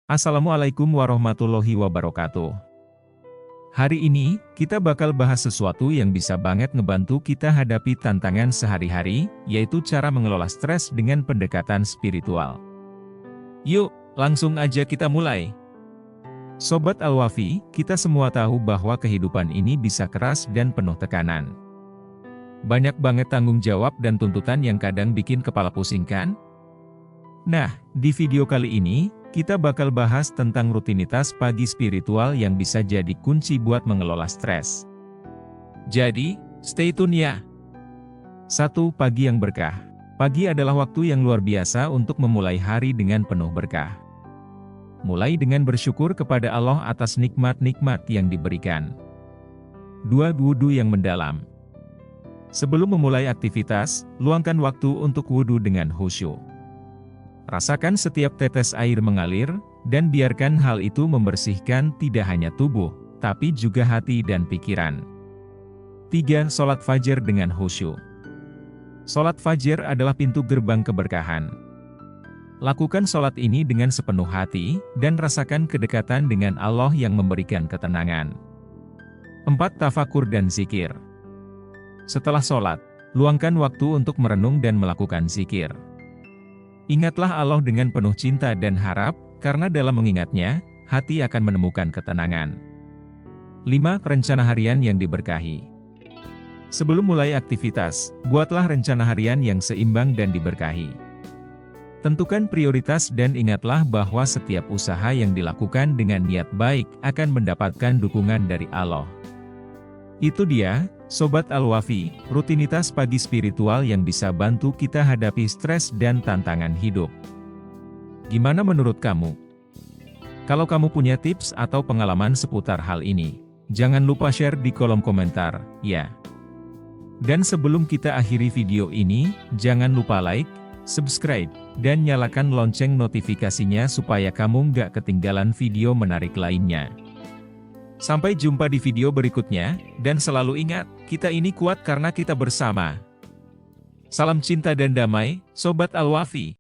Assalamualaikum warahmatullahi wabarakatuh. Hari ini, kita bakal bahas sesuatu yang bisa banget ngebantu kita hadapi tantangan sehari-hari, yaitu cara mengelola stres dengan pendekatan spiritual. Yuk, langsung aja kita mulai. Sobat Al-Wafi, kita semua tahu bahwa kehidupan ini bisa keras dan penuh tekanan. Banyak banget tanggung jawab dan tuntutan yang kadang bikin kepala pusing kan? Nah, di video kali ini, kita bakal bahas tentang rutinitas pagi spiritual yang bisa jadi kunci buat mengelola stres. Jadi, stay tune ya! 1. Pagi yang berkah. Pagi adalah waktu yang luar biasa untuk memulai hari dengan penuh berkah. Mulai dengan bersyukur kepada Allah atas nikmat-nikmat yang diberikan. 2. Wudu yang mendalam. Sebelum memulai aktivitas, luangkan waktu untuk wudu dengan khusyuk. Rasakan setiap tetes air mengalir, dan biarkan hal itu membersihkan tidak hanya tubuh, tapi juga hati dan pikiran. 3. Sholat fajar dengan khusyuk. Sholat fajar adalah pintu gerbang keberkahan. Lakukan sholat ini dengan sepenuh hati, dan rasakan kedekatan dengan Allah yang memberikan ketenangan. 4. Tafakur dan zikir. Setelah sholat, luangkan waktu untuk merenung dan melakukan zikir. Ingatlah Allah dengan penuh cinta dan harap, karena dalam mengingatnya, hati akan menemukan ketenangan. 5. Rencana harian yang diberkahi. Sebelum mulai aktivitas, buatlah rencana harian yang seimbang dan diberkahi. Tentukan prioritas dan ingatlah bahwa setiap usaha yang dilakukan dengan niat baik akan mendapatkan dukungan dari Allah. Itu dia, Sobat Al-Wafi, rutinitas pagi spiritual yang bisa bantu kita hadapi stres dan tantangan hidup. Gimana menurut kamu? Kalau kamu punya tips atau pengalaman seputar hal ini, jangan lupa share di kolom komentar, ya. Dan sebelum kita akhiri video ini, jangan lupa like, subscribe, dan nyalakan lonceng notifikasinya supaya kamu nggak ketinggalan video menarik lainnya. Sampai jumpa di video berikutnya, dan selalu ingat, kita ini kuat karena kita bersama. Salam cinta dan damai, Sobat Al-Wafi.